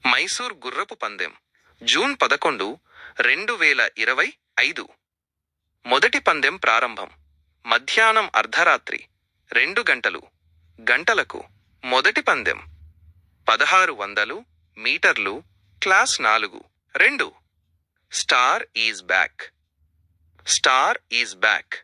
మైసూర్ గుర్రపు పందెం జూన్ 11, 2025. మొదటి పందెం ప్రారంభం మధ్యాహ్నం అర్ధరాత్రి 2 గంటలకు. మొదటి పందెం 1600 మీటర్లు, class 4. 2. Star is back. Star is back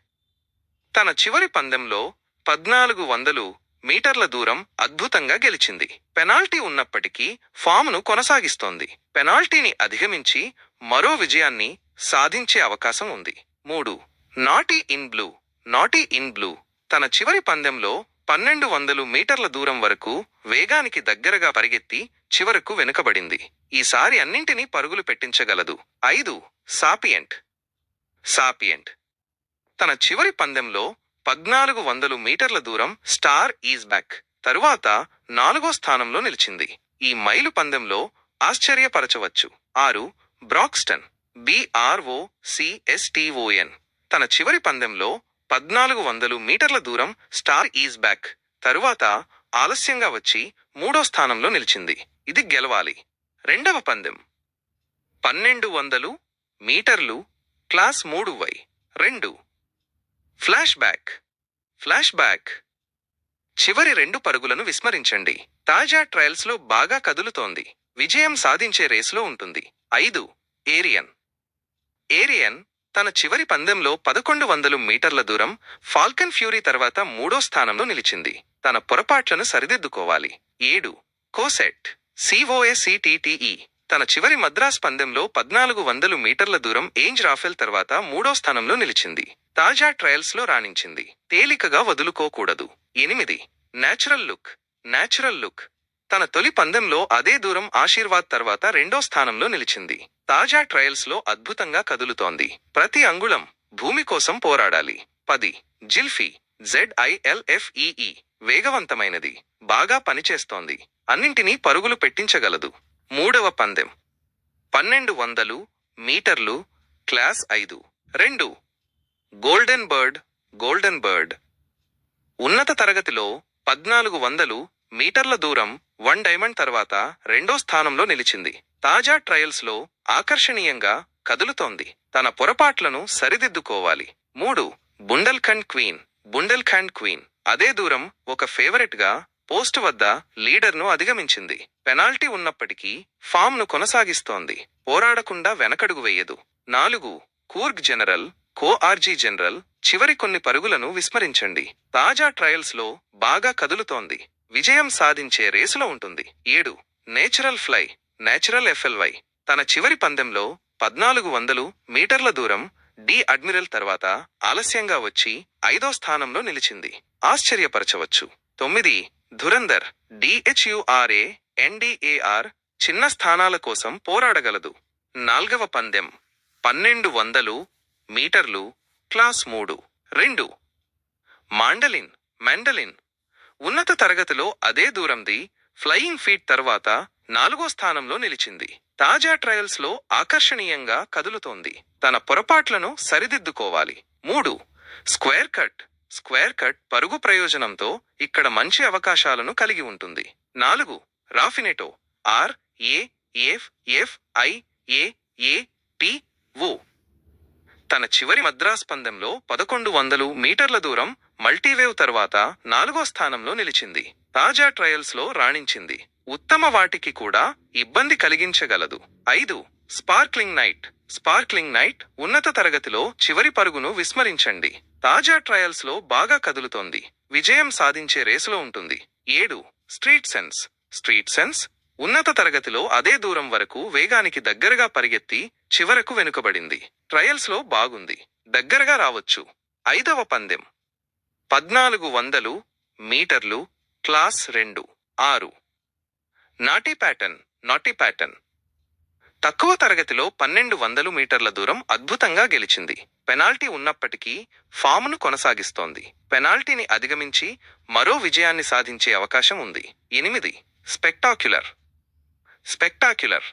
తన చివరి పందెంలో 1400 మీటర్ల దూరం అద్భుతంగా గెలిచింది. పెనాల్టీ ఉన్నప్పటికీ ఫామ్ను కొనసాగిస్తోంది. పెనాల్టీని అధిగమించి మరో విజయాన్ని సాధించే అవకాశం ఉంది. 3. Naughty in blue. Naughty in blue తన చివరి పందెంలో 1200 మీటర్ల దూరం వరకు వేగానికి దగ్గరగా పరిగెత్తి చివరకు వెనుకబడింది. ఈసారి అన్నింటినీ పరుగులు పెట్టించగలదు. 5. సాపియంట్. సాపియంట్ తన చివరి పందెంలో 1400 మీటర్ల దూరం స్టార్ ఈజ్ బ్యాక్ తరువాత 4వ స్థానంలో నిలిచింది. ఈ మైలు పందెంలో ఆశ్చర్యపరచవచ్చు. 6. బ్రాక్స్టన్. BROCSTON తన చివరి పందెంలో 1400 మీటర్ల దూరం స్టార్ ఈజ్ బ్యాక్ తరువాత ఆలస్యంగా వచ్చి 3వ స్థానంలో నిలిచింది. ఇది గెలవాలి. 2వ పందెం 1200 మీటర్లు, class 3Y. 2. Flash back. Flash back చివరి 2 పరుగులను విస్మరించండి. తాజా ట్రయల్స్లో బాగా కదులుతోంది. విజయం సాధించే రేసులో ఉంటుంది. 5. ఏరియన్. ఏరియన్ తన చివరి పందెంలో 1100 మీటర్ల దూరం ఫాల్కన్ ఫ్యూరీ తర్వాత 3వ స్థానంలో నిలిచింది. తన పొరపాట్లను సరిదిద్దుకోవాలి. 7. కోసెట్. COSETTE తన చివరి మద్రాస్ పందెంలో 1400 మీటర్ల దూరం ఏంజ్ రాఫెల్ తర్వాత 3వ స్థానంలో నిలిచింది. తాజా ట్రయల్స్లో రాణించింది. తేలికగా వదులుకోకూడదు. 8. Natural look. నేచురల్ లుక్ తన తొలి పందెంలో అదే దూరం ఆశీర్వాద్ తర్వాత 2వ స్థానంలో నిలిచింది. తాజా ట్రయల్స్లో అద్భుతంగా కదులుతోంది. ప్రతి అంగుళం భూమి కోసం పోరాడాలి. 10. జిల్ఫీ. ZILFEE వేగవంతమైనది, బాగా పనిచేస్తోంది, అన్నింటినీ పరుగులు పెట్టించగలదు. 3వ పందెం 1200 మీటర్లు, class 5. 2. Golden bird. Golden bird ఉన్నత తరగతిలో 1400 మీటర్ల దూరం 1 డైమండ్ తర్వాత 2వ స్థానంలో నిలిచింది. తాజా ట్రయల్స్లో ఆకర్షణీయంగా కదులుతోంది. తన పొరపాట్లను సరిదిద్దుకోవాలి. 3. బుండెల్ఖండ్ క్వీన్. బుండెల్ఖండ్ క్వీన్ అదే దూరం ఒక ఫేవరెట్గా పోస్ట్ వద్ద లీడర్ను అధిగమించింది. పెనాల్టీ ఉన్నప్పటికీ ఫామ్ను కొనసాగిస్తోంది. పోరాడకుండా వెనకడుగు వేయదు. 4. కూర్గ్ జనరల్. కోఆర్జీ జనరల్ చివరి కొన్ని పరుగులను విస్మరించండి. తాజా ట్రయల్స్లో బాగా కదులుతోంది. విజయం సాధించే రేసులో ఉంటుంది. 7. Natural fly. నేచురల్ FLY తన చివరి పందెంలో 1400 మీటర్ల దూరం డి అడ్మిరల్ తర్వాత ఆలస్యంగా వచ్చి 5వ స్థానంలో నిలిచింది. ఆశ్చర్యపరచవచ్చు. 9. ధురంధర్. DHURANDAR చిన్న స్థానాల కోసం పోరాడగలదు. 4వ పందెం 1200 మీటర్లు, క్లాస్ 3. 2. మాండలిన్. మెండలిన్ ఉన్నత తరగతిలో అదే దూరంది ఫ్లయింగ్ ఫీట్ తర్వాత 4వ స్థానంలో నిలిచింది. తాజా ట్రయల్స్లో ఆకర్షణీయంగా కదులుతోంది. తన పొరపాట్లను సరిదిద్దుకోవాలి. 3. Square cut. స్క్వేర్ కట్ పరుగు ప్రయోజనంతో ఇక్కడ మంచి అవకాశాలను కలిగి ఉంటుంది. 4. రాఫినెటో. RAFFIAATO తన చివరి మద్రాస్ పందెంలో 1100 మీటర్ల దూరం మల్టీవేవ్ తర్వాత 4వ స్థానంలో నిలిచింది. తాజా ట్రయల్స్లో రాణించింది. ఉత్తమ వాటికి కూడా ఇబ్బంది కలిగించగలదు. 5. Sparkling night. స్పార్క్లింగ్ నైట్ ఉన్నత తరగతిలో చివరి పరుగును విస్మరించండి. తాజా ట్రయల్స్లో బాగా కదులుతోంది. విజయం సాధించే రేసులో ఉంటుంది. 7. Street sense. స్ట్రీట్ సెన్స్ ఉన్నత తరగతిలో అదే దూరం వరకు వేగానికి దగ్గరగా పరిగెత్తి చివరకు వెనుకబడింది. ట్రయల్స్లో బాగుంది, దగ్గరగా రావచ్చు. 5వ పందెం 1400 మీటర్లు, class 2. 6. Naughty pattern. Naughty pattern తక్కువ తరగతిలో 1200 మీటర్ల దూరం అద్భుతంగా గెలిచింది. పెనాల్టీ ఉన్నప్పటికీ ఫామ్ను కొనసాగిస్తోంది. పెనాల్టీని అధిగమించి మరో విజయాన్ని సాధించే అవకాశం ఉంది. 8. స్పెక్టాక్యులర్. స్పెక్టాక్యులర్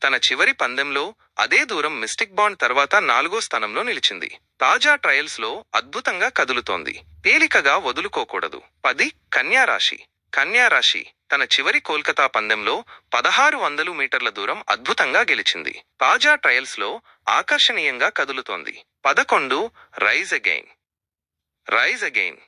తన చివరి పందెంలో అదే దూరం మిస్టిక్ బాండ్ తర్వాత 4వ స్థానంలో నిలిచింది. తాజా ట్రయల్స్లో అద్భుతంగా కదులుతోంది. తేలికగా వదులుకోకూడదు. 10. కన్యారాశి. కన్యారాశి తన చివరి కోల్కతా పందెంలో 1600 మీటర్ల దూరం అద్భుతంగా గెలిచింది. తాజా ట్రయల్స్లో ఆకర్షణీయంగా కదులుతోంది. 11 రైజ్ అగైన్. రైజ్ అగైన్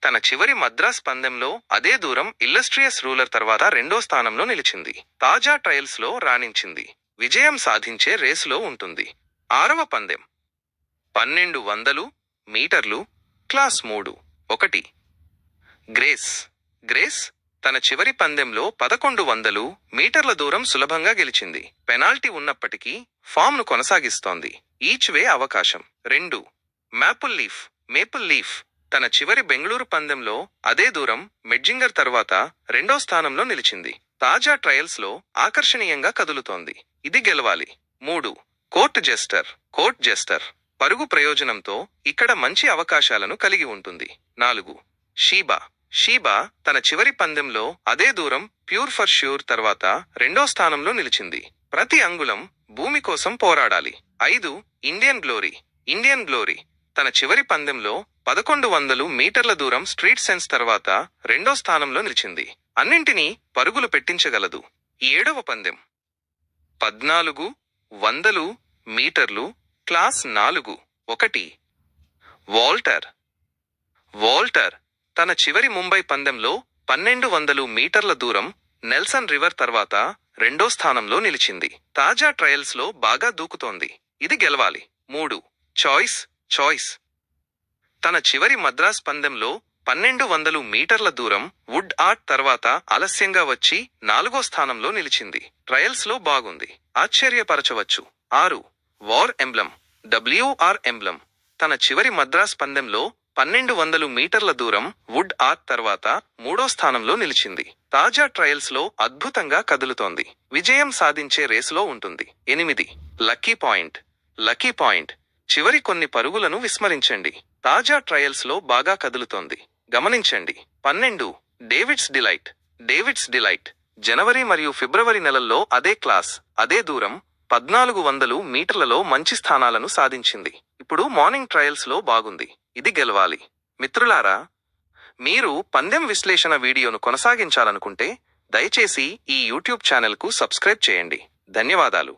తన చివరి మద్రాస్ పందెంలో అదే దూరం ఇల్లస్ట్రియస్ రూలర్ తర్వాత రెండో స్థానంలో నిలిచింది. తాజా ట్రయల్స్లో రాణించింది. విజయం సాధించే రేసులో ఉంటుంది. 6వ పందెం 1200 మీటర్లు క్లాస్ 3 1 గ్రేస్. గ్రేస్ తన చివరి పందెంలో 1100 మీటర్ల దూరం సులభంగా గెలిచింది. పెనాల్టీ ఉన్నప్పటికీ ఫామ్ను కొనసాగిస్తోంది. ఈచ్ వే అవకాశం. 2 మేపుల్ లీఫ్. మేపుల్ లీఫ్ తన చివరి బెంగళూరు పందెంలో అదే దూరం మెడ్జింగర్ తర్వాత రెండో స్థానంలో నిలిచింది. తాజా ట్రయల్స్లో ఆకర్షణీయంగా కదులుతోంది. ఇది గెలవాలి. 3 కోర్ట్ జెస్టర్. కోర్ట్ జెస్టర్ పరుగు ప్రయోజనంతో ఇక్కడ మంచి అవకాశాలను కలిగి ఉంటుంది. 4 షీబా. షీబా తన చివరి పందెంలో అదే దూరం ప్యూర్ ఫర్ ష్యూర్ తర్వాత రెండో స్థానంలో నిలిచింది. ప్రతి అంగుళం భూమి కోసం పోరాడాలి. 5 ఇండియన్ గ్లోరీ. ఇండియన్ గ్లోరీ తన చివరి పందెంలో 1100 మీటర్ల దూరం స్ట్రీట్ సెన్స్ తర్వాత రెండో స్థానంలో నిలిచింది. అన్నింటినీ పరుగులు పెట్టించగలదు. 7వ పందెం 1400 మీటర్లు క్లాస్ 4 1 వాల్టర్. వాల్టర్ తన చివరి ముంబై పందెంలో 1200 మీటర్ల దూరం నెల్సన్ రివర్ తర్వాత రెండో స్థానంలో నిలిచింది. తాజా ట్రయల్స్లో బాగా దూకుతోంది. ఇది గెలవాలి. 3 చాయిస్. చాయిస్ తన చివరి మద్రాస్ పందెంలో 1200 మీటర్ల దూరం వుడ్ ఆర్ట్ తర్వాత ఆలస్యంగా వచ్చి 4వ స్థానంలో నిలిచింది. ట్రయల్స్లో బాగుంది. ఆశ్చర్యపరచవచ్చు. 6 వార్ ఎంబ్లం. WR ఎంబ్లం తన చివరి మద్రాస్ పందెంలో 1200 మీటర్ల దూరం వుడ్ ఆర్ట్ తర్వాత మూడో స్థానంలో నిలిచింది. తాజా ట్రయల్స్లో అద్భుతంగా కదులుతోంది. విజయం సాధించే రేసులో ఉంటుంది. 8 లక్కీ పాయింట్. లక్కీ పాయింట్ చివరి కొన్ని పరుగులను విస్మరించండి. తాజా ట్రయల్స్లో బాగా కదులుతోంది. గమనించండి. 12 డేవిడ్స్ డిలైట్. డేవిడ్స్ డిలైట్ జనవరి మరియు ఫిబ్రవరి నెలల్లో అదే క్లాస్ అదే దూరం 1400 మీటర్లలో మంచి స్థానాలను సాధించింది. ఇప్పుడు మార్నింగ్ ట్రయల్స్లో బాగుంది. ఇది గెలవాలి. మిత్రులారా, మీరు పందెం విశ్లేషణ వీడియోను కొనసాగించాలనుకుంటే దయచేసి ఈ యూట్యూబ్ ఛానల్కు సబ్స్క్రైబ్ చేయండి. ధన్యవాదాలు.